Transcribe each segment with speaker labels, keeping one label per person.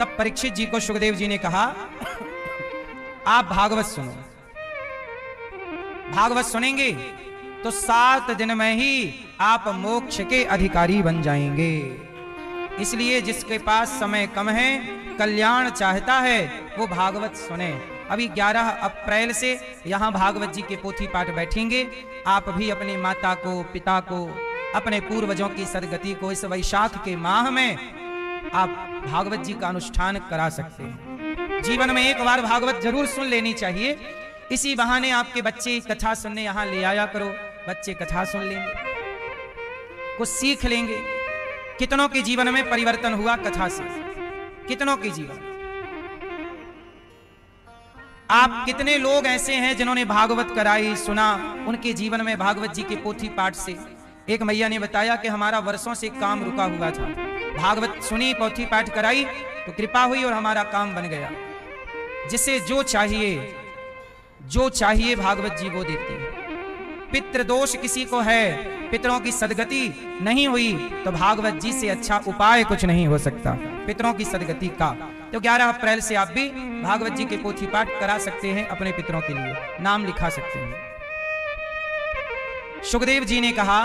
Speaker 1: तब परीक्षित जी को सुखदेव जी ने कहा, आप भागवत सुनो। भागवत सुनेंगे तो 7 दिन में ही आप मोक्ष के अधिकारी बन जाएंगे। इसलिए जिसके पास समय कम है, कल्याण चाहता है, वो भागवत सुने। अभी 11 अप्रैल से यहाँ भागवत जी के पोथी पाठ बैठेंगे। आप भी अपनी माता को, पिता को, अपने पूर्वजों की सदगति को इस वैशाख के माह में आप भागवत जी का अनुष्ठान करा सकते हैं। जीवन में एक बार भागवत जरूर सुन लेनी चाहिए। इसी बहाने आपके बच्चे कथा सुनने यहाँ ले आया करो। बच्चे कथा सुन लेंगे, कुछ सीख लेंगे। कितनों के जीवन में परिवर्तन हुआ कथा से, कितनों के जीवन। आप कितने लोग ऐसे हैं जिन्होंने भागवत कराई, सुना, उनके जीवन में भागवत जी के पोथी पाठ से। एक मैया ने बताया कि हमारा वर्षों से काम रुका हुआ था, भागवत सुनी, पोथी पाठ कराई तो कृपा हुई और हमारा काम बन गया। जिसे जो चाहिए भागवत जी वो देती है। पितृ दोष किसी को है, पितरों की सदगति नहीं हुई तो भागवत जी से अच्छा उपाय कुछ नहीं हो सकता पितरों की सदगति का। तो 11 अप्रैल से आप भी भागवत जी के पोथी पाठ करा सकते हैं, अपने पितरों के लिए नाम लिखा सकते हैं। सुखदेव जी ने कहा,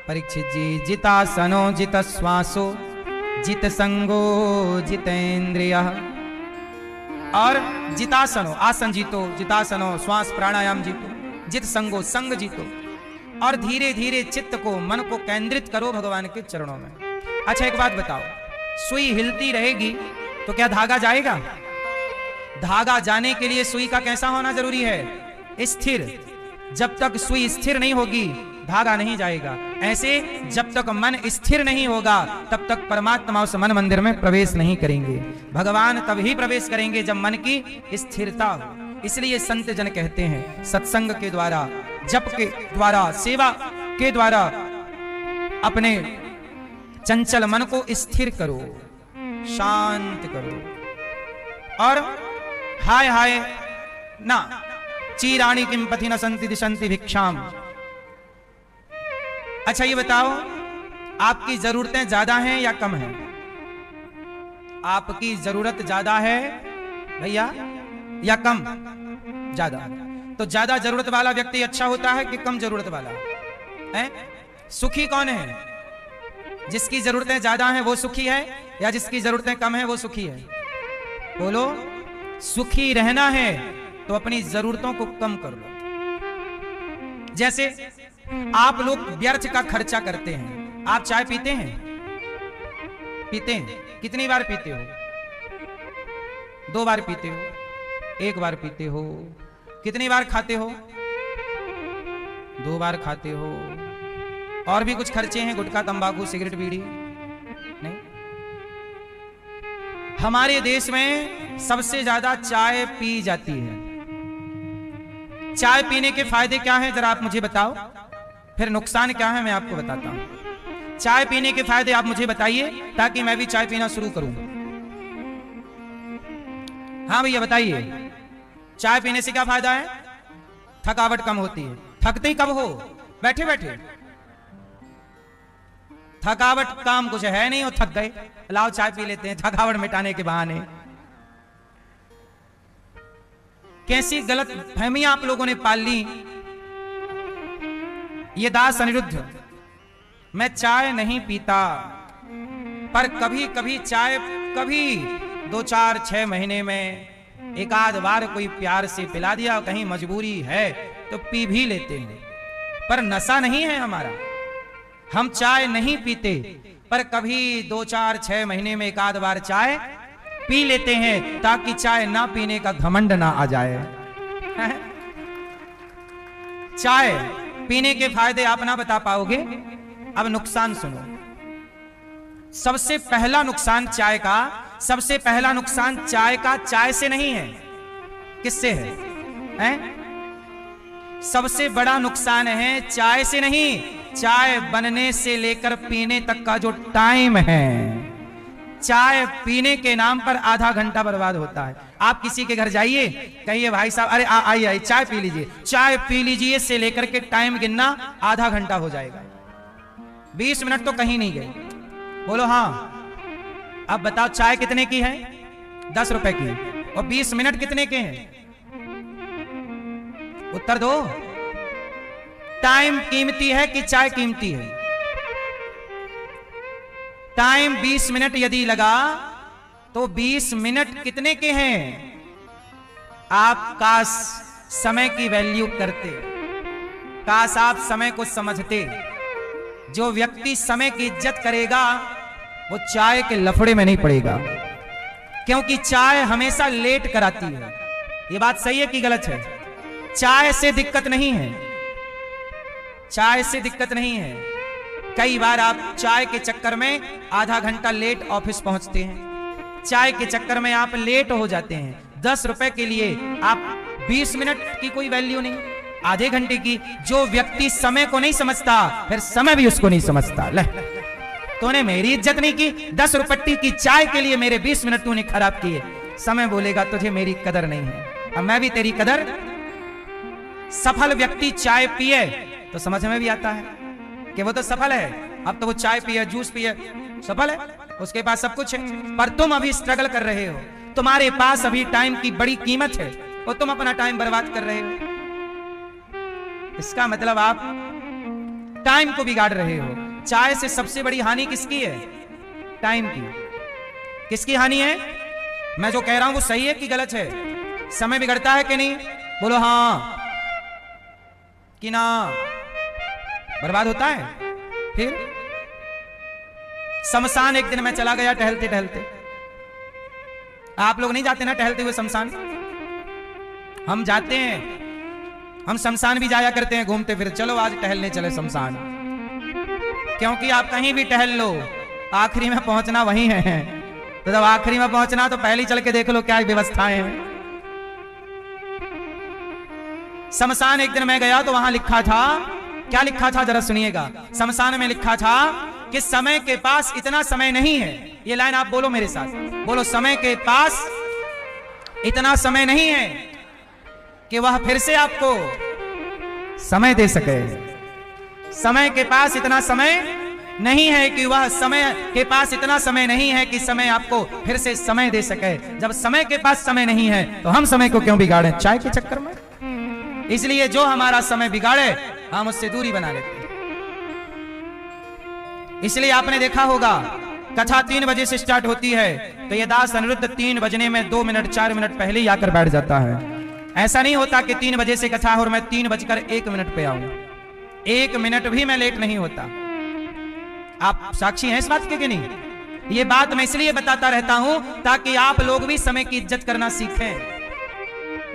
Speaker 1: परीक्षित जी, जितासनो जित श्वासो जित संगो जितेंद्रियः। और जितासनो आसन जीतो, जितासनो श्वास प्राणायाम जीतो, जित संगो संग जीतो, और धीरे धीरे चित्त को, मन को केंद्रित करो भगवान के चरणों में। अच्छा एक बात बताओ, सुई हिलती रहेगी तो क्या धागा जाएगा? धागा जाने के लिए सुई का कैसा होना जरूरी है? स्थिर। जब तक सुई स्थिर नहीं होगी धागा नहीं जाएगा। ऐसे जब तक मन स्थिर नहीं होगा तब तक परमात्मा उस मन मंदिर में प्रवेश नहीं करेंगे। भगवान तभी प्रवेश करेंगे जब मन की स्थिरता हो। इसलिए संत जन कहते हैं, सत्संग के द्वारा, जप के द्वारा, सेवा के द्वारा अपने चंचल मन को स्थिर करो, शांत करो। और हाय हाय ना चीराणी किम पथि न संति दिशंति भिक्षाम। अच्छा ये बताओ, आपकी जरूरतें ज्यादा हैं या कम हैं? आपकी जरूरत ज्यादा है भैया या कम? ज्यादा। तो ज्यादा जरूरत वाला व्यक्ति अच्छा होता है कि कम जरूरत वाला है? सुखी कौन है? जिसकी जरूरतें ज्यादा हैं वो सुखी है या जिसकी जरूरतें कम हैं वो सुखी है? बोलो। सुखी रहना है तो अपनी जरूरतों को कम कर लो। जैसे आप लोग व्यर्थ का खर्चा करते हैं। आप चाय पीते हैं? पीते हैं। कितनी बार पीते हो? 2 बार पीते हो? 1 बार पीते हो? कितनी बार खाते हो? 2 बार खाते हो। और भी कुछ खर्चे हैं, गुटखा, तंबाकू, सिगरेट, बीड़ी? नहीं। हमारे देश में सबसे ज्यादा चाय पी जाती है। चाय पीने के फायदे क्या हैं जरा आप मुझे बताओ, फिर नुकसान क्या है मैं आपको बताता हूं। चाय पीने के फायदे आप मुझे बताइए ताकि मैं भी चाय पीना शुरू करूं। हाँ भैया बताइए, चाय पीने से क्या फायदा है? थकावट कम होती है। थकते ही कब हो? बैठे बैठे। थकावट काम कुछ है नहीं, हो थक गए, लाओ चाय पी लेते हैं थकावट मिटाने के बहाने। कैसी गलत फहमियां आप लोगों ने पाल ली। ये दास अनिरुद्ध, मैं चाय नहीं पीता, पर कभी कभी चाय, कभी 2, 4, 6 महीने में एक आध बार कोई प्यार से पिला दिया, कहीं मजबूरी है तो पी भी लेते हैं, पर नशा नहीं है हमारा। हम चाय नहीं पीते पर कभी 2, 4, 6 महीने में एक आध बार चाय पी लेते हैं ताकि चाय ना पीने का घमंड ना आ जाए। चाय पीने के फायदे आप ना बता पाओगे। अब नुकसान सुनो। सबसे पहला नुकसान चाय का, सबसे पहला नुकसान चाय का चाय से नहीं है। किससे है? सबसे बड़ा नुकसान है चाय से नहीं, चाय बनने से लेकर पीने तक का जो टाइम है। चाय पीने के नाम पर आधा घंटा बर्बाद होता है। आप किसी के घर जाइए, कहिए भाई साहब अरे आइए चाय पी लीजिए, चाय पी लीजिए से लेकर के टाइम गिनना आधा घंटा हो जाएगा। 20 मिनट तो कहीं नहीं गए। बोलो हाँ। अब बताओ चाय कितने की है? 10 रुपए की। और 20 मिनट कितने के हैं? उत्तर दो। टाइम कीमती है कि चाय कीमती है? टाइम 20 मिनट यदि लगा तो 20 मिनट कितने के हैं? आप काश समय की वैल्यू करते, काश आप समय को समझते। जो व्यक्ति समय की इज्जत करेगा वो चाय के लफड़े में नहीं पड़ेगा, क्योंकि चाय हमेशा लेट कराती है। ये बात सही है कि गलत है? चाय से दिक्कत नहीं है, चाय से दिक्कत नहीं है। कई बार आप चाय के चक्कर में आधा घंटा लेट ऑफिस पहुंचते हैं, चाय के चक्कर में आप लेट हो जाते हैं। 10 रुपए के लिए आप 20 मिनट की कोई वैल्यू नहीं, आधे घंटे की। जो व्यक्ति समय को नहीं समझता, फिर समय भी उसको नहीं समझता। ले, तूने मेरी इज्जत नहीं की, 10 रुपट्टी की चाय के लिए मेरे 20 मिनट तूने खराब किए। समय बोलेगा तुझे मेरी कदर नहीं है, अब मैं भी तेरी कदर। सफल व्यक्ति चाय पिए तो समझ में भी आता है कि वो तो सफल है। अब तो वो चाय पिए, जूस पिए, सफल है, उसके पास सब कुछ है। पर तुम अभी स्ट्रगल कर रहे हो, तुम्हारे पास अभी टाइम की बड़ी कीमत है और तुम अपना टाइम बर्बाद कर रहे हो। इसका मतलब आप टाइम को बिगाड़ रहे हो। चाय से सबसे बड़ी हानि किसकी है? टाइम की। किसकी हानि है? मैं जो कह रहा हूं वो सही है कि गलत है? समय बिगड़ता है कि नहीं? बोलो हां कि ना? बर्बाद होता है। फिर शमशान एक दिन मैं चला गया टहलते टहलते। आप लोग नहीं जाते ना टहलते हुए शमशान? हम जाते हैं, हम शमशान भी जाया करते हैं घूमते फिर। चलो आज टहलने चले शमशान, क्योंकि आप कहीं भी टहल लो आखिरी में पहुंचना वहीं है। तो जब आखिरी में पहुंचना तो पहले चल के देख लो क्या व्यवस्थाएं हैं। शमशान एक दिन मैं गया तो वहां लिखा था, क्या लिखा था जरा सुनिएगा। शमशान में लिखा था कि समय के पास इतना समय नहीं है। ये लाइन आप बोलो मेरे साथ, बोलो, समय के पास इतना समय नहीं है कि वह फिर से आपको समय दे सके। समय के पास इतना समय नहीं है कि वह समय के पास इतना समय नहीं है कि समय आपको फिर से समय दे सके। जब समय के पास समय नहीं है तो हम समय को क्यों बिगाड़ें चाय के चक्कर में? इसलिए जो हमारा समय बिगाड़े हम उससे दूरी बना लेते हैं। इसलिए आपने देखा होगा कथा 3 बजे से स्टार्ट होती है तो ये दास अनिरुद्ध 3 बजने में 2 मिनट 4 मिनट पहले ही आकर बैठ जाता है। ऐसा नहीं होता कि 3 बजे से कथा और मैं 3:01 पे आऊं। 1 मिनट भी मैं लेट नहीं होता। आप साक्षी हैं इस बात के कि नहीं? ये बात मैं इसलिए बताता रहता हूं ताकि आप लोग भी समय की इज्जत करना सीखें।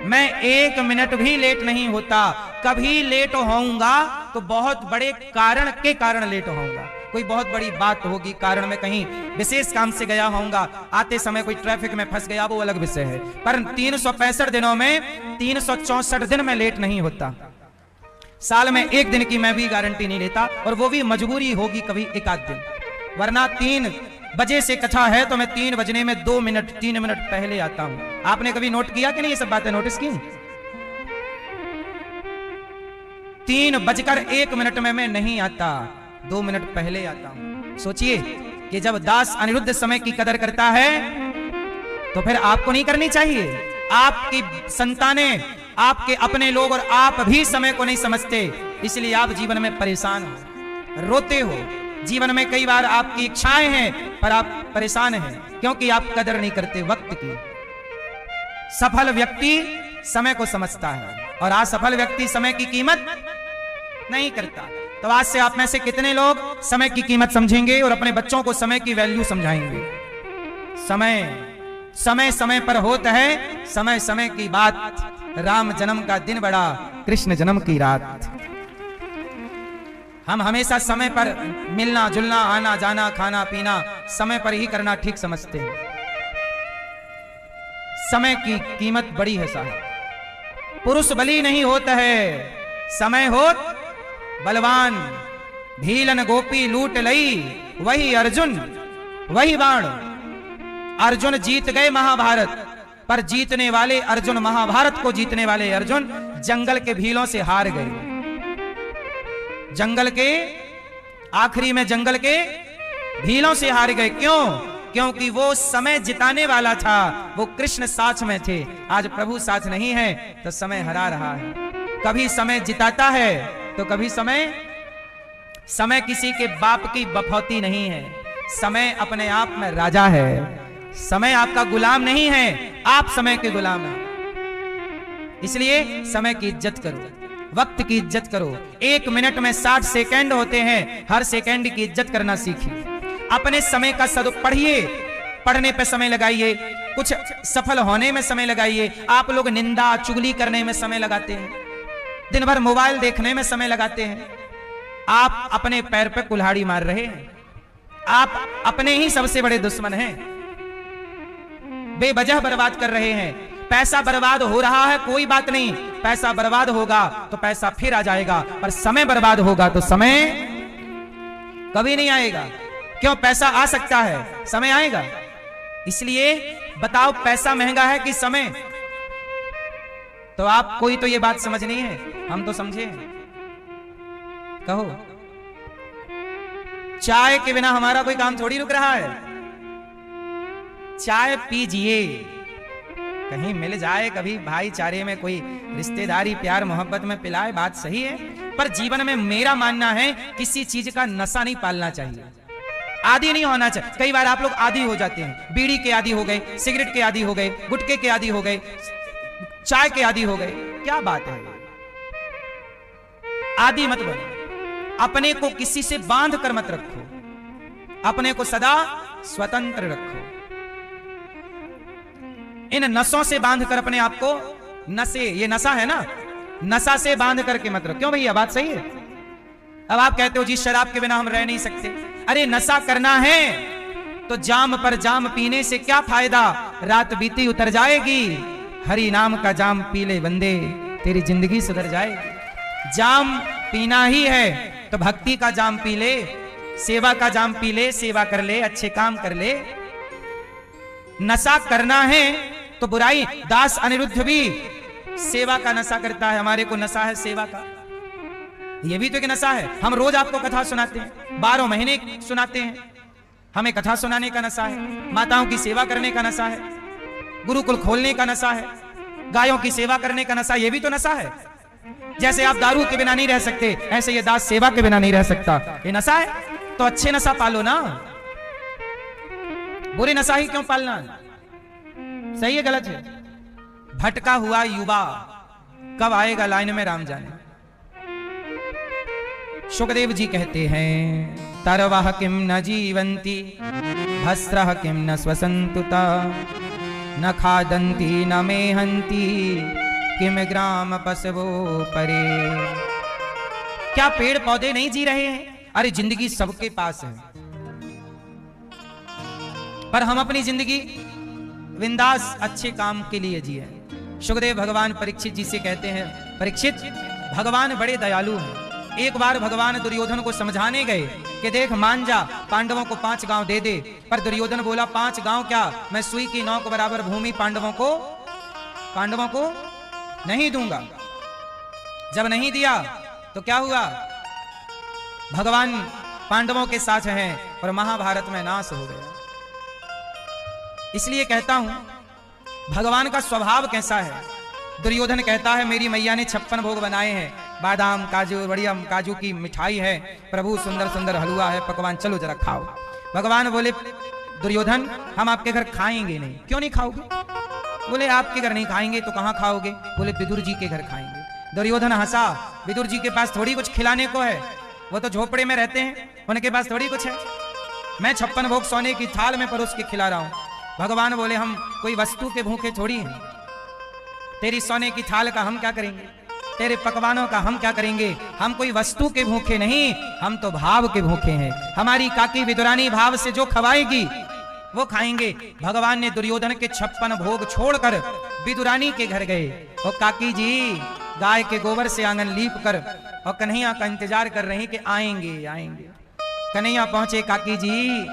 Speaker 1: मैं 1 मिनट भी लेट नहीं होता। कभी लेट होऊंगा तो बहुत बड़े कारण के कारण लेट होऊंगा। कोई बहुत बड़ी बात होगी, कारण में कहीं विशेष काम से गया होऊंगा, आते समय कोई ट्रैफिक में फंस गया, वो अलग विषय है। पर 365 दिनों में 364 दिन में लेट नहीं होता। साल में 1 दिन की मैं भी गारंटी नहीं लेता, और वो भी मजबूरी होगी कभी 1 आध दिन। वरना 3 बजे से कथा है तो मैं 3 बजने में 2 मिनट 3 मिनट पहले आता हूं। आपने कभी नोट किया कि नहीं? ये सब बातें नोटिस की? 3:01 में मैं नहीं आता, 2 मिनट पहले आता हूं। सोचिए कि जब दास अनिरुद्ध समय की कदर करता है तो फिर आपको नहीं करनी चाहिए? आपकी संतानें, आपके अपने लोग और आप भी समय को नहीं समझते, इसलिए आप जीवन में परेशान हो, रोते हो। जीवन में कई बार आपकी इच्छाएं हैं पर आप परेशान हैं क्योंकि आप कदर नहीं करते वक्त की। सफल व्यक्ति समय को समझता है और असफल व्यक्ति समय की कीमत नहीं करता। तो आज से आप में से कितने लोग समय की कीमत समझेंगे और अपने बच्चों को समय की वैल्यू समझाएंगे? समय समय समय पर होता है, समय समय की बात। राम जन्म का दिन बड़ा, कृष्ण जन्म की रात। हम हमेशा समय पर मिलना जुलना, आना जाना, खाना पीना समय पर ही करना ठीक समझते हैं। समय की कीमत बड़ी है साहब। पुरुष बली नहीं होता है, समय होत बलवान। भीलन गोपी लूट लई वही अर्जुन वही बाण। अर्जुन जीत गए महाभारत, पर जीतने वाले अर्जुन, महाभारत को जीतने वाले अर्जुन जंगल के भीलों से हार गए। जंगल के आखिरी में जंगल के भीलों से हार गए। क्यों? क्योंकि वो समय जिताने वाला था, वो कृष्ण साथ में थे। आज प्रभु साथ नहीं है तो समय हरा रहा है। कभी समय जिताता है तो कभी समय किसी के बाप की बफौती नहीं है। समय अपने आप में राजा है। समय आपका गुलाम नहीं है, आप समय के गुलाम हैं। इसलिए समय की इज्जत करो, वक्त की इज्जत करो। 1 मिनट में 60 सेकंड होते हैं, हर सेकंड की इज्जत करना सीखिए। अपने समय का सदुपयोग पढ़िए, पढ़ने पे समय लगाइए, कुछ सफल होने में समय लगाइए। आप लोग निंदा चुगली करने में समय लगाते हैं, दिन भर मोबाइल देखने में समय लगाते हैं। आप अपने पैर पे कुल्हाड़ी मार रहे हैं। आप अपने ही सबसे बड़े दुश्मन हैं। बेवजह बर्बाद कर रहे हैं। पैसा बर्बाद हो रहा है, कोई बात नहीं, पैसा बर्बाद होगा तो पैसा फिर आ जाएगा, पर समय बर्बाद होगा तो समय कभी नहीं आएगा। क्यों? पैसा आ सकता है, समय आएगा। इसलिए बताओ, पैसा महंगा है कि समय? तो आप कोई तो ये बात समझ नहीं है, हम तो समझे। कहो, चाय के बिना हमारा कोई काम थोड़ी रुक रहा है। चाय पीजिए, कहीं मिल जाए कभी भाईचारे में कोई रिश्तेदारी प्यार मोहब्बत में पिलाए, बात सही है, पर जीवन में मेरा मानना है किसी चीज का नशा नहीं पालना चाहिए, आदी नहीं होना चाहिए। कई बार आप लोग आदी हो जाते हैं, बीड़ी के आदी हो गए, सिगरेट के आदी हो गए, गुटखे के आदी हो गए, चाय के आदी हो गए। क्या बात है? आदी मत बनो। अपने को किसी से बांध कर मत रखो, अपने को सदा स्वतंत्र रखो। इन नसों से बांध कर अपने आप को, नशे, ये नशा है ना, नशा से बांध करके मत रखो। क्यों भैया, बात सही है? अब आप कहते हो जी शराब के बिना हम रह नहीं सकते। अरे नशा करना है तो जाम पर जाम पीने से क्या फायदा, रात बीती उतर जाएगी। हरि नाम का जाम पी ले बंदे, तेरी जिंदगी सुधर जाएगी। जाम पीना ही है तो भक्ति का जाम पी ले, सेवा का जाम पी ले, सेवा कर ले, अच्छे काम कर ले। नशा करना है तो बुराई, दास अनिरुद्ध भी सेवा का नशा करता है। हमारे को नशा है सेवा का, ये भी तो एक नशा है। हम रोज आपको कथा सुनाते हैं, 12 महीने सुनाते हैं, हमें कथा सुनाने का नशा है। माताओं की सेवा करने का नशा है, गुरुकुल खोलने का नशा है, गायों की सेवा करने का नशा, ये भी तो नशा है। जैसे आप दारू के बिना नहीं रह सकते, ऐसे ये दास सेवा के बिना नहीं रह सकता। ये नशा है तो अच्छे नशा पालो ना, बुरे नशा ही क्यों पालना? सही है गलत है? भटका हुआ युवा कब आएगा लाइन में राम जाने। सुखदेव जी कहते हैं, तरवः किम न जीवंती, भस्त्रः किम न स्वसंतुता, न खादंती न मेहंती, किम ग्राम पशवो परे। क्या पेड़ पौधे नहीं जी रहे हैं? अरे जिंदगी सबके पास है, पर हम अपनी जिंदगी विंदास अच्छे काम के लिए जिए। सुखदेव भगवान परीक्षित जी से कहते हैं, परीक्षित भगवान बड़े दयालु हैं। एक बार भगवान दुर्योधन को समझाने गए कि देख मान जा, पांडवों को 5 गांव दे दे। पर दुर्योधन बोला 5 गांव क्या, मैं सुई की नौक बराबर भूमि पांडवों को नहीं दूंगा। जब नहीं दिया तो क्या हुआ? भगवान पांडवों के साथ हैं और महाभारत में नाश हो गया। इसलिए कहता हूं भगवान का स्वभाव कैसा है। दुर्योधन कहता है मेरी मैया ने 56 भोग बनाए हैं, बादाम काजू बढ़िया काजू की मिठाई है, प्रभु सुंदर सुंदर हलवा है, पकवान, चलो जरा खाओ। भगवान बोले दुर्योधन हम आपके घर खाएंगे नहीं। क्यों नहीं खाओगे? बोले आपके घर नहीं खाएंगे तो कहां खाओगे? बोले विदुर जी के घर खाएंगे। दुर्योधन हंसा, विदुर जी के पास थोड़ी कुछ खिलाने को है, वो तो झोपड़े में रहते हैं, उनके पास थोड़ी कुछ है। मैं 56 भोग सोने की थाल में परोस के खिला रहा हूं। भगवान बोले हम कोई वस्तु के भूखे थोड़ी हैं, तेरी सोने की थाल का हम क्या करेंगे, तेरे पकवानों का हम क्या करेंगे। हम कोई वस्तु के भूखे नहीं, हम तो भाव के भूखे हैं। हमारी काकी विदुरानी भाव से जो खवाएगी वो खाएंगे। भगवान ने दुर्योधन के 56 भोग छोड़कर विदुरानी के घर गए और काकी जी गाय के गोबर से आंगन लीप कर और कन्हैया का इंतजार कर रही कि आएंगे आएंगे। कन्हैया पहुंचे, काकी जी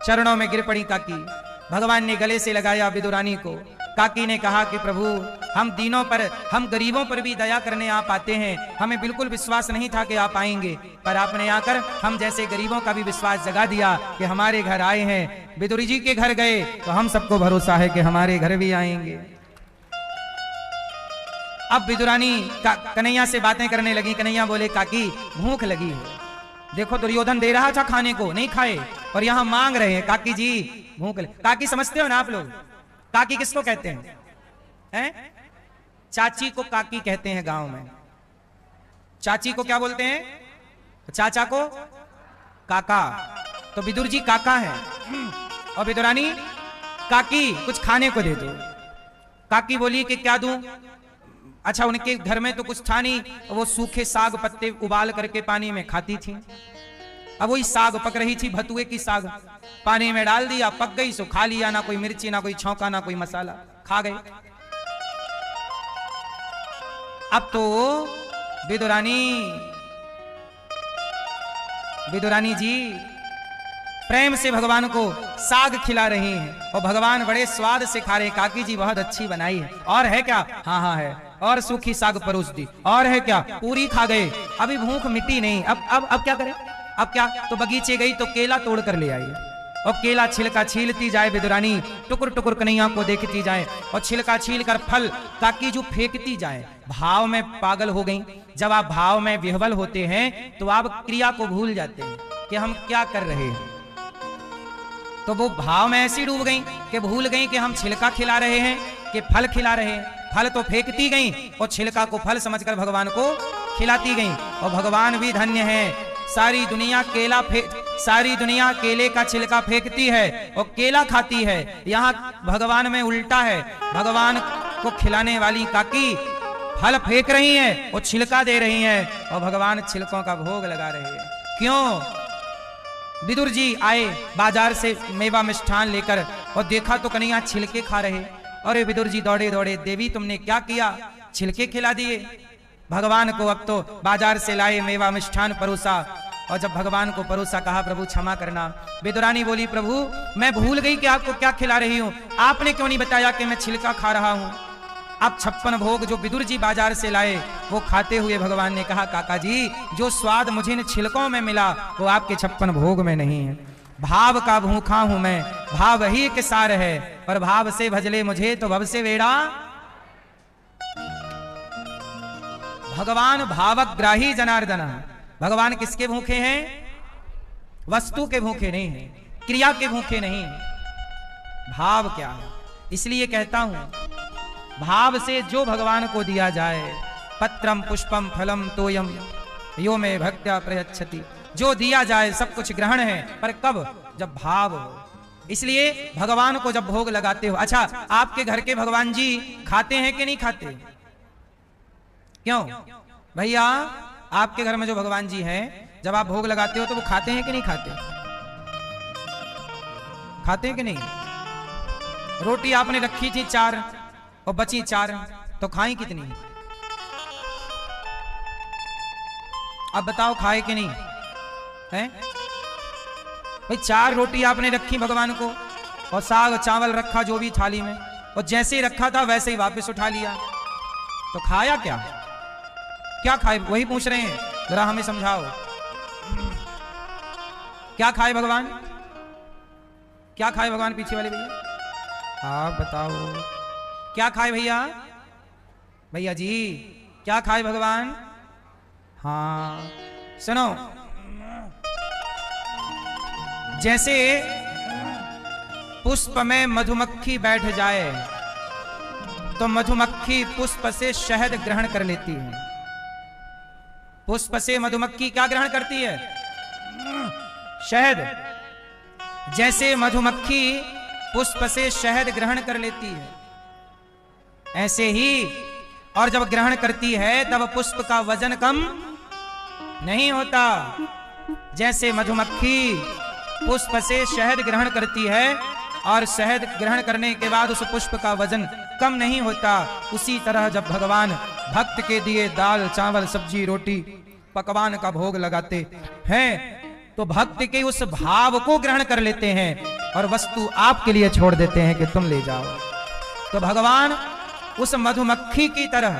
Speaker 1: चरणों में गिर पड़ी काकी। भगवान ने गले से लगाया विदुरानी को। काकी ने कहा कि प्रभु हम दीनों पर, हम गरीबों पर भी दया करने आप आते हैं, हमें बिल्कुल विश्वास नहीं था कि आप आएंगे, पर आपने आकर हम जैसे गरीबों का भी विश्वास जगा दिया कि हमारे घर आए हैं। विदुर जी के घर गए तो हम सबको भरोसा है कि हमारे घर भी आएंगे। अब विदुरानी कन्हैया से बातें करने लगी। कन्हैया बोले काकी भूख लगी है, देखो दुर्योधन दे रहा था खाने को, नहीं खाए, और यहां मांग रहे हैं काकी जी भूख लगी। काकी समझते हो ना आप लोग, काकी किसको कहते हैं? चाची को काकी कहते हैं गांव में। चाची को क्या बोलते हैं? चाचा को काका। तो विदुर जी काका है और विदुरानी काकी कुछ खाने को दे दो। काकी बोली कि क्या दूं? अच्छा उनके घर में तो कुछ था नहीं, वो सूखे साग पत्ते उबाल करके पानी में खाती थी। अब वही साग पक रही थी, भतुए की साग, पानी में डाल दिया, पक गई, सो खा लिया, ना कोई मिर्ची, ना कोई छौंका, ना कोई मसाला, खा गए। अब तो विदुरानी जी प्रेम से भगवान को साग खिला रही हैं और भगवान बड़े स्वाद से खा रहे। काकी जी बहुत अच्छी बनाई है, और है क्या? हाँ हाँ है, और सूखी साग परोस दी, और है क्या? पूरी खा गए। अभी भूख मिटी नहीं, अब क्या करें? अब क्या? तो बगीचे गई तो केला तोड़ कर ले आई, और केला छिलका छीलती जाए विदुरानी, टुकुर टुकुर कन्हैया को देखती जाए, और छिलका छील कर फल काकी जो फेंकती जाए। भाव में पागल हो गई। जब आप भाव में विह्वल होते हैं तो आप क्रिया को भूल जाते हैं कि हम क्या कर रहे हैं। तो वो भाव में ऐसी डूब गई कि भूल गई कि हम छिलका खिला रहे हैं कि फल खिला रहे हैं। फल तो फेंकती गई और छिलका को फल समझकर भगवान को खिलाती गई। और भगवान भी धन्य है, सारी दुनिया केले का छिलका फेंकती है और केला खाती है। यहाँ भगवान में उल्टा है, भगवान को खिलाने वाली काकी फल फेंक रही हैं और छिलका दे रही हैं, और भगवान छिलकों का भोग लगा रहे हैं। क्यों? विदुर जी आए बाजार से मेवा मिष्ठान लेकर और देखा तो कन्हैया छिलके खा रहे। अरे विदुर जी दौड़े दौड़े, देवी तुमने क्या किया? छिलके खिला दिए भगवान को। अब तो बाजार से लाए मेवा मिष्ठान परोसा, और जब भगवान को परोसा कहा प्रभु क्षमा करना। विदुरानी बोली प्रभु मैं भूल गई कि आपको क्या खिला रही हूं, आपने क्यों नहीं बताया कि मैं छिलका खा रहा हूं। अब 56 भोग जो विदुर जी बाजार से लाए वो खाते हुए भगवान ने कहा काका जी जो स्वाद मुझे इन छिलकों में मिला वो आपके 56 भोग में नहीं है। भाव का भूखा हूं मैं, भाव ही एक सार है, और भाव से भजले मुझे तो भव से वेड़ा। भगवान भावग्राही जनार्दन। भगवान किसके भूखे हैं? वस्तु के भूखे नहीं है, क्रिया के भूखे नहीं है। भाव क्या है? इसलिए कहता हूं भाव से जो भगवान को दिया जाए, पत्रम पुष्पम फलम तोयम यो में भक्त्या प्रयच्छति, जो दिया जाए सब कुछ ग्रहण है, पर कब? जब भाव हो। इसलिए भगवान को जब भोग लगाते हो, अच्छा आपके घर के भगवान जी खाते हैं कि नहीं खाते? क्यों भैया? आपके घर में जो भगवान जी हैं जब आप भोग लगाते हो तो वो खाते हैं कि नहीं खाते? खाते हैं कि नहीं? रोटी आपने रखी थी 4 और बची 4, तो खाई कितनी? अब बताओ खाए कि नहीं हैं? भाई 4 रोटी आपने रखी भगवान को और साग चावल रखा जो भी थाली में, और जैसे ही रखा था वैसे ही वापस उठा लिया, तो खाया क्या? क्या खाए? वही पूछ रहे हैं, जरा हमें समझाओ क्या खाए भगवान? क्या खाए भगवान? पीछे वाले भैया आप बताओ क्या खाए भैया? भैया जी क्या खाए भगवान? हाँ सुनो, जैसे पुष्प में मधुमक्खी बैठ जाए तो मधुमक्खी पुष्प से शहद ग्रहण कर लेती है। पुष्प से मधुमक्खी क्या ग्रहण करती है? शहद। जैसे मधुमक्खी पुष्प से शहद ग्रहण कर लेती है, ऐसे ही और जब ग्रहण करती है तब पुष्प का वजन कम नहीं होता। जैसे मधुमक्खी पुष्प से शहद ग्रहण करती है और शहद ग्रहण करने के बाद उस पुष्प का वजन कम नहीं होता, उसी तरह जब भगवान भक्त के दिए दाल चावल सब्जी रोटी पकवान का भोग लगाते हैं तो भक्त के उस भाव को ग्रहण कर लेते हैं और वस्तु आपके लिए छोड़ देते हैं कि तुम ले जाओ। तो भगवान उस मधुमक्खी की तरह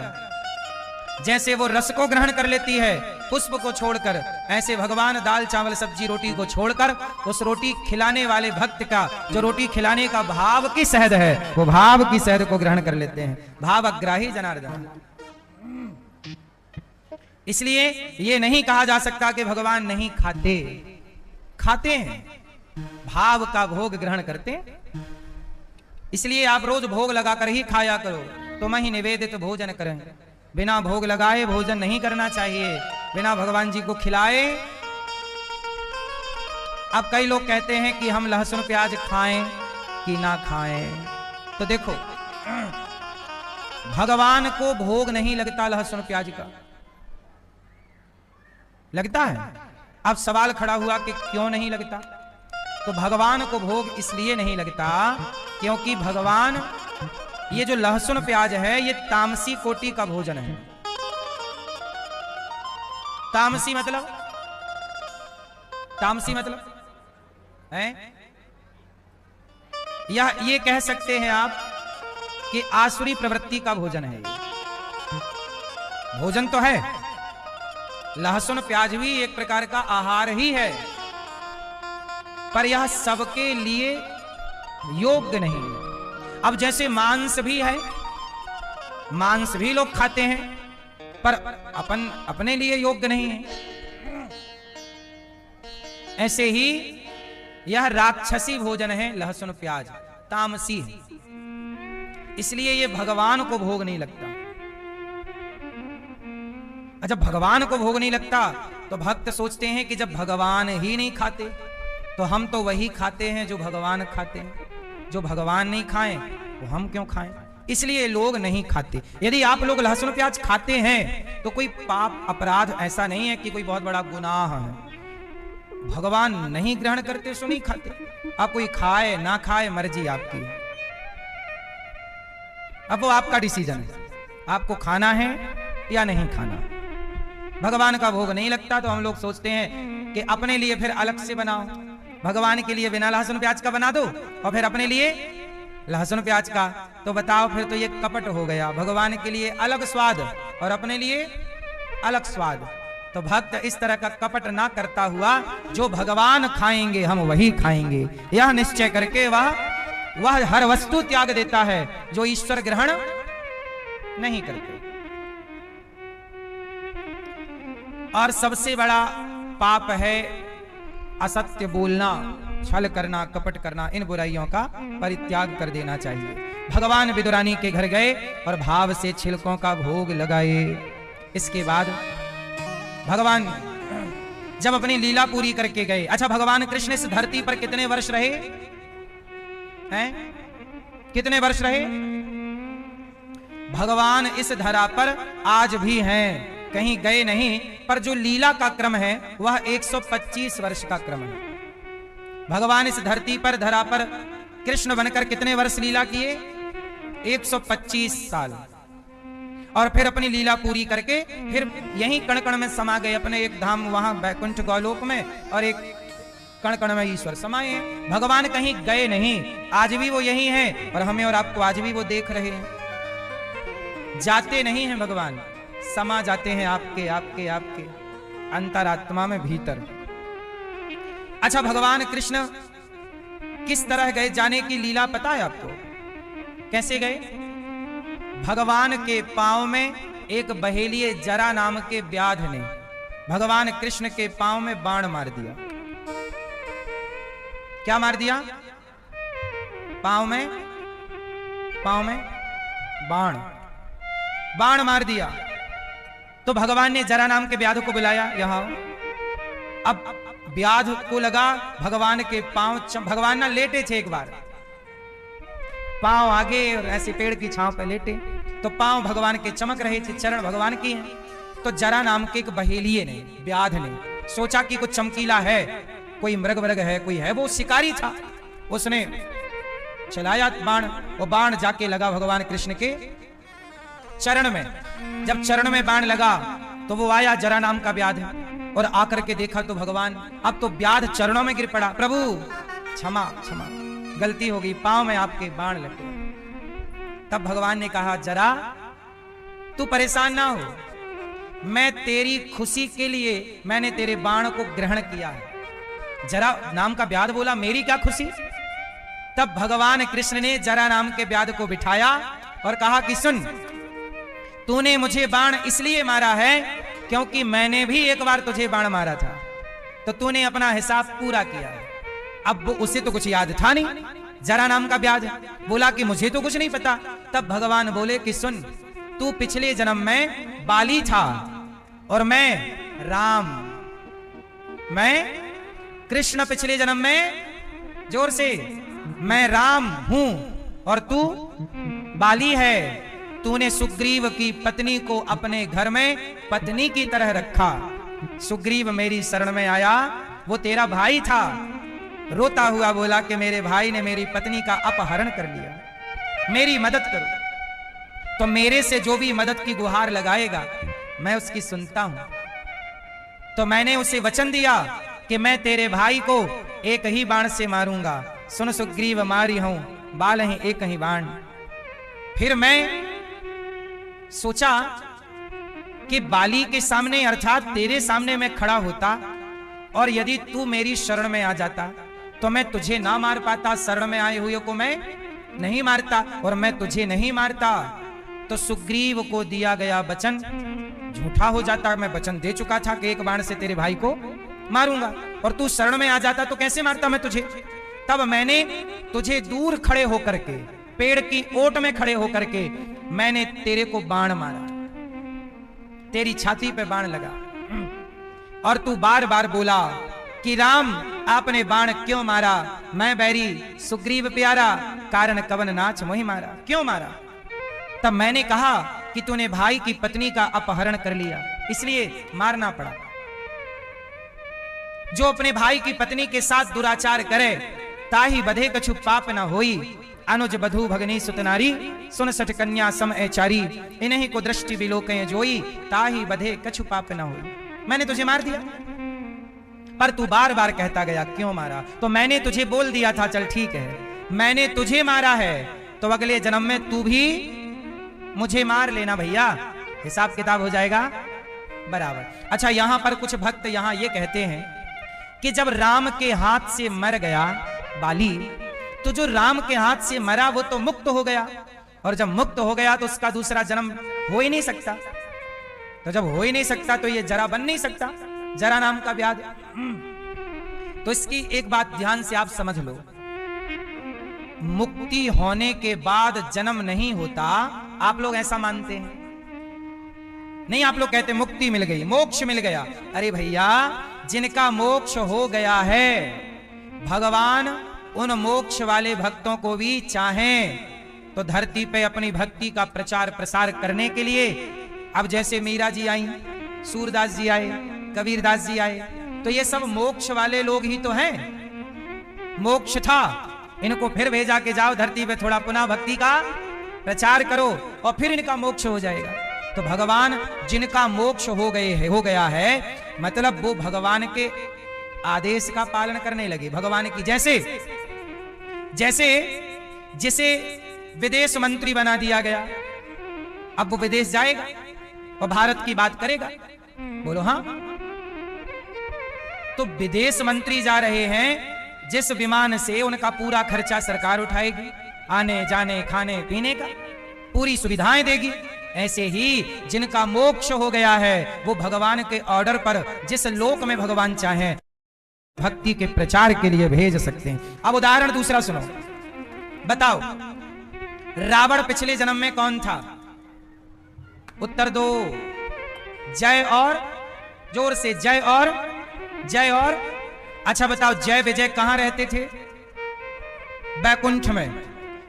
Speaker 1: जैसे वो रस को ग्रहण कर लेती है पुष्प को छोड़कर, ऐसे भगवान दाल चावल सब्जी रोटी को छोड़कर उस रोटी खिलाने वाले भक्त का, जो रोटी खिलाने का भाव की शहद है, वो भाव की शहद को ग्रहण कर लेते हैं। भावग्राही जनार्दन। इसलिए ये नहीं कहा जा सकता कि भगवान नहीं खाते, खाते हैं, भाव का भोग ग्रहण करते हैं। इसलिए आप रोज भोग लगाकर ही खाया करो। तुम ही निवेदित भोजन करें, बिना भोग लगाए भोजन नहीं करना चाहिए, बिना भगवान जी को खिलाए। अब कई लोग कहते हैं कि हम लहसुन प्याज खाएं कि ना खाएं। तो देखो, भगवान को भोग नहीं लगता लहसुन प्याज का, लगता है? अब सवाल खड़ा हुआ कि क्यों नहीं लगता? तो भगवान को भोग इसलिए नहीं लगता क्योंकि भगवान, ये जो लहसुन प्याज है ये तामसी कोटि का भोजन है। तामसी मतलब, तामसी मतलब है, या ये कह सकते हैं आप कि आसुरी प्रवृत्ति का भोजन है। भोजन तो है, लहसुन प्याज भी एक प्रकार का आहार ही है, पर यह सबके लिए योग्य नहीं है। अब जैसे मांस भी है, मांस भी लोग खाते हैं, पर अपने लिए योग्य नहीं है। ऐसे ही यह राक्षसी भोजन है लहसुन प्याज, तामसी है, इसलिए ये भगवान को भोग नहीं लगता। जब भगवान को भोग नहीं लगता तो भक्त सोचते हैं कि जब भगवान ही नहीं खाते तो हम तो वही खाते हैं जो भगवान खाते हैं, जो भगवान नहीं खाएं वो हम क्यों खाएं? इसलिए लोग नहीं खाते। यदि आप लोग लहसुन प्याज खाते हैं तो कोई पाप अपराध ऐसा नहीं है कि कोई बहुत बड़ा गुनाह है। भगवान नहीं ग्रहण करते सो नहीं खाते। आप कोई खाए ना खाए मर्जी आपकी, अब वो आपका डिसीजन है, आपको खाना है या नहीं खाना। भगवान का भोग नहीं लगता तो हम लोग सोचते हैं कि अपने लिए फिर अलग से बनाओ, भगवान के लिए बिना लहसुन प्याज का बना दो और फिर अपने लिए लहसुन प्याज का। तो बताओ, फिर तो ये कपट हो गया। भगवान के लिए अलग स्वाद और अपने लिए अलग स्वाद। तो भक्त इस तरह का कपट ना करता हुआ, जो भगवान खाएंगे हम वही खाएंगे, यह निश्चय करके वह हर वस्तु त्याग देता है जो ईश्वर ग्रहण नहीं करते। और सबसे बड़ा पाप है असत्य बोलना, छल करना, कपट करना। इन बुराइयों का परित्याग कर देना चाहिए। भगवान विदुरानी के घर गए और भाव से छिलकों का भोग लगाए। इसके बाद भगवान जब अपनी लीला पूरी करके गए, अच्छा भगवान कृष्ण इस धरती पर कितने वर्ष रहे हैं? कितने वर्ष रहे? भगवान इस धरा पर आज भी हैं, कहीं गए नहीं। पर जो लीला का क्रम है वह 125 वर्ष का क्रम है। भगवान इस धरती पर, धरा पर कृष्ण बनकर कितने वर्ष लीला किए? 125 साल। और फिर अपनी लीला पूरी करके फिर यहीं कण कण में समा गए। अपने एक धाम वहां बैकुंठ गौलोक में और एक कण कण में ईश्वर समाये हैं। भगवान कहीं गए नहीं, आज भी वो यही हैं और हमें और आपको आज भी वो देख रहे हैं। जाते नहीं हैं भगवान, समा जाते हैं आपके आपके आपके अंतरात्मा में भीतर। अच्छा, भगवान कृष्ण किस तरह गए? जाने की लीला पता है आपको? कैसे गए? भगवान के पांव में एक बहेलिए जरा नाम के व्याध ने भगवान कृष्ण के पांव में बाण मार दिया। क्या मार दिया? पांव में बाण मार दिया। तो भगवान ने जरा नाम के व्याध को बुलाया यहां। अब व्याध को लगा भगवान के पांव, भगवान ना लेटे थे एक बार, पांव आगे और ऐसे पेड़ की छांव पे लेटे, तो पांव भगवान के चमक रहे थे, चरण भगवान के हैं। तो जरा नाम के एक बहेलिए ने, व्याध ने सोचा कि कुछ चमकीला है, कोई मृग वर्ग है, कोई है, वो शिकारी था। उसने चलाया बाण, वो बाण जाके लगा भगवान कृष्ण के चरण में। जब चरण में बाण लगा तो वो आया जरा नाम का व्याध, और आकर के देखा तो भगवान अब तो व्याध चरणों में गिर पड़ा। प्रभु क्षमा क्षमा, गलती हो गई, पांव में आपके बाण लग गए। तब भगवान ने कहा जरा तू परेशान ना हो, मैं तेरी खुशी के लिए मैंने तेरे बाण को ग्रहण किया है। जरा नाम का व्याध बोला मेरी क्या खुशी। तब भगवान कृष्ण ने जरा नाम के व्याध को बिठाया और कहा कि सुन, तूने मुझे बाण इसलिए मारा है क्योंकि मैंने भी एक बार तुझे बाण मारा था, तो तूने अपना हिसाब पूरा किया है। अब उसे तो कुछ याद था नहीं, जरा नाम का व्याध बोला कि मुझे तो कुछ नहीं पता। तब भगवान बोले कि सुन, तू पिछले जन्म में बाली था और मैं राम, मैं कृष्ण पिछले जन्म में, जोर से, मैं राम हूं और तू बाली है। तूने सुग्रीव की पत्नी को अपने घर में पत्नी की तरह रखा। सुग्रीव मेरी शरण में आया, वो तेरा भाई था, रोता हुआ बोला कि मेरे भाई ने मेरी पत्नी का अपहरण कर लिया, मेरी मदद करो। तो मेरे से जो भी मदद की गुहार लगाएगा मैं उसकी सुनता हूं। तो मैंने उसे वचन दिया कि मैं तेरे भाई को एक ही बाण से मारूंगा। सुन सुग्रीव मारी हूं बाल ही एक ही बाण। फिर मैं सोचा कि बाली के सामने अर्थात तेरे सामने मैं खड़ा होता और यदि तू मेरी शरण में आ जाता तो मैं तुझे ना मार पाता, शरण में आए हुए को मैं नहीं मारता, और मैं तुझे नहीं मारता तो सुग्रीव को दिया गया वचन झूठा हो जाता। मैं वचन दे चुका था कि एक बाण से तेरे भाई को मारूंगा, और तू शरण में आ जाता तो कैसे मारता मैं तुझे। तब मैंने तुझे दूर खड़े होकर के, पेड़ की ओट में खड़े होकर के मैंने तेरे को बाण मारा, तेरी छाती पे बाण लगा, और तू बार बार बोला कि राम आपने बाण क्यों मारा, मैं बैरी सुग्रीव प्यारा, कारण कवन नाच मोहि मारा। क्यों मारा? तब मैंने कहा कि तूने भाई की पत्नी का अपहरण कर लिया, इसलिए मारना पड़ा। जो अपने भाई की पत्नी के साथ दुराचार करे ताही बधे कछु पाप न होई। अनुज बधु भगनी सुतनारी सुन सठ कन्या सम एचारी, इन्हीं को दृष्टि बिलोके जोई ताही बधे कछु पाप न होई। मैंने तुझे मार दिया पर तू बार बार कहता गया क्यों मारा। तो मैंने तुझे बोल दिया था चल ठीक है, मैंने तुझे मारा है तो अगले जन्म में तू भी मुझे मार लेना भैया, हिसाब किताब हो जाएगा बराबर। अच्छा, यहां पर कुछ भक्त यहां ये कहते हैं कि जब राम के हाथ से मर गया बाली, तो जो राम के हाथ से मरा वो तो मुक्त हो गया, और जब मुक्त हो गया तो उसका दूसरा जन्म हो ही नहीं सकता। तो जब हो ही नहीं सकता तो ये जरा बन नहीं सकता, जरा नाम का व्याध। तो इसकी एक बात ध्यान से आप समझ लो, मुक्ति होने के बाद जन्म नहीं होता। आप लोग ऐसा मानते हैं? नहीं, आप लोग कहते मुक्ति मिल गई, मोक्ष मिल गया। अरे भैया, जिनका मोक्ष हो गया है, भगवान उन मोक्ष वाले भक्तों को भी चाहें तो धरती पे अपनी भक्ति का प्रचार प्रसार करने के लिए, अब जैसे मीरा जी आई, सूरदास जी आए, कबीरदास जी आए, तो ये सब मोक्ष वाले लोग ही तो हैं। मोक्ष था, इनको फिर भेजा के जाओ धरती पे थोड़ा पुनः भक्ति का प्रचार करो और फिर इनका मोक्ष हो जाएगा। तो भगवान जिनका मोक्ष हो गया है, मतलब वो भगवान के आदेश का पालन करने लगे। भगवान की जैसे जिसे विदेश मंत्री बना दिया गया, अब वो विदेश जाएगा और भारत की बात करेगा, बोलो हाँ। तो विदेश मंत्री जा रहे हैं जिस विमान से, उनका पूरा खर्चा सरकार उठाएगी, आने जाने खाने पीने का पूरी सुविधाएं देगी। ऐसे ही जिनका मोक्ष हो गया है वो भगवान के ऑर्डर पर जिस लोक में भगवान चाहे भक्ति के प्रचार के लिए भेज सकते हैं। अब उदाहरण दूसरा सुनो, बताओ रावण पिछले जन्म में कौन था? उत्तर दो। जय और, जोर से, जय और, जय और। अच्छा बताओ, जय विजय कहां रहते थे? बैकुंठ में।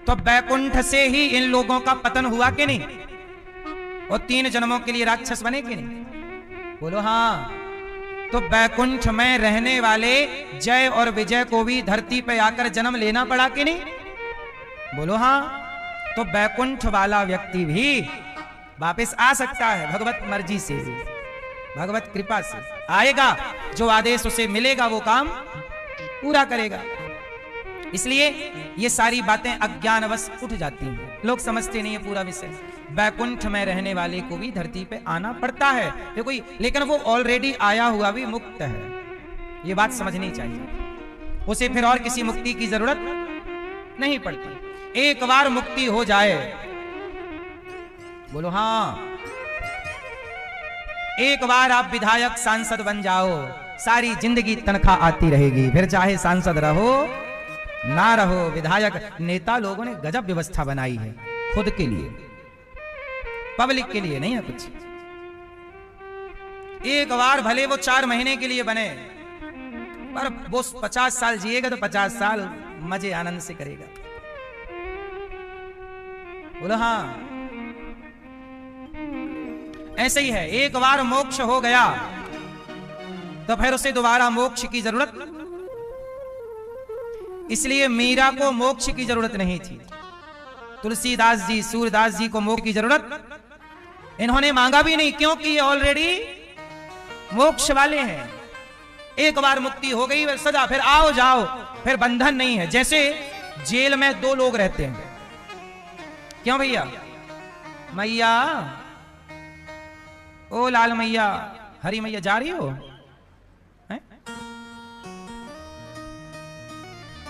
Speaker 1: तो बैकुंठ से ही इन लोगों का पतन हुआ कि नहीं? और 3 जन्मों के लिए राक्षस बने कि नहीं? बोलो हाँ। तो बैकुंठ में रहने वाले जय और विजय को भी धरती पर आकर जन्म लेना पड़ा कि नहीं? बोलो हाँ। तो बैकुंठ वाला व्यक्ति भी वापस आ सकता है भगवत मर्जी से। भगवत कृपा से आएगा, जो आदेश उसे मिलेगा वो काम पूरा करेगा। इसलिए ये सारी बातें अज्ञानवश उठ जाती हैं, लोग समझते नहीं है पूरा विषय। बैकुंठ में रहने वाले को भी धरती पे आना पड़ता है, ये कोई, लेकिन वो ऑलरेडी आया हुआ भी मुक्त है, ये बात समझनी चाहिए। उसे फिर और किसी मुक्ति की जरूरत नहीं पड़ती। एक बार मुक्ति हो जाए, बोलो हाँ, एक बार आप विधायक सांसद बन जाओ, सारी जिंदगी तनख्वाह आती रहेगी, फिर चाहे सांसद रहो ना रहो। विधायक नेता लोगों ने गजब व्यवस्था बनाई है खुद के लिए, पब्लिक के लिए नहीं है कुछ। एक बार भले वो 4 महीने के लिए बने, पर वो 50 साल जिएगा तो 50 साल मजे आनंद से करेगा। बोलो हाँ, ऐसे ही है। एक बार मोक्ष हो गया तो फिर उसे दोबारा मोक्ष की जरूरत, इसलिए मीरा को मोक्ष की जरूरत नहीं थी। तुलसीदास जी, सूरदास जी को मोक्ष की जरूरत इन्होंने मांगा भी नहीं, क्योंकि ये ऑलरेडी मोक्ष वाले हैं। एक बार मुक्ति हो गई सदा, फिर आओ जाओ, फिर बंधन नहीं है। जैसे जेल में 2 लोग रहते हैं, क्यों भैया? मैया, ओ लाल मैया, हरी मैया, जा रही हो?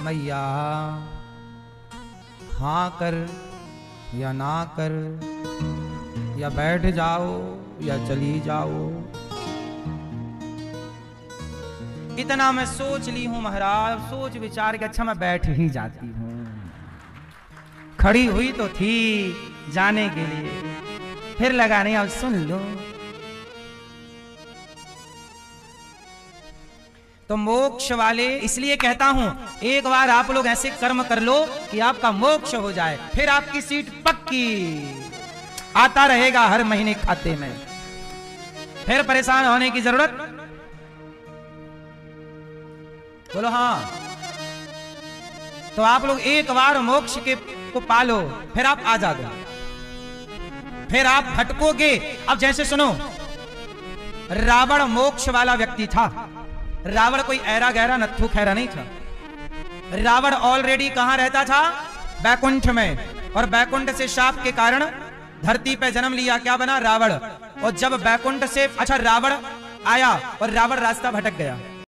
Speaker 1: मैया हाँ कर या ना कर, या बैठ जाओ या चली जाओ। इतना मैं सोच ली हूं महाराज, सोच विचार के अच्छा मैं बैठ ही जाती हूं। खड़ी हुई तो थी जाने के लिए, फिर लगा नहीं, अब सुन लो। तो मोक्ष वाले, इसलिए कहता हूं एक बार आप लोग ऐसे कर्म कर लो कि आपका मोक्ष हो जाए, फिर आपकी सीट पक्की, आता रहेगा हर महीने खाते में, फिर परेशान होने की जरूरत। बोलो हाँ। तो आप लोग एक बार मोक्ष के को पालो, फिर आप आजाद हो, फिर आप भटकोगे। अब जैसे सुनो, रावण मोक्ष वाला व्यक्ति था। रावण कोई ऐरा गहरा नत्थु खैरा नहीं था। रावण ऑलरेडी कहां रहता था? बैकुंठ में। और बैकुंठ से शाप के कारण धरती पे जन्म लिया, क्या बना? रावण। और जब बैकुंठ से, अच्छा, रावण आया और रावण रास्ता भटक गया।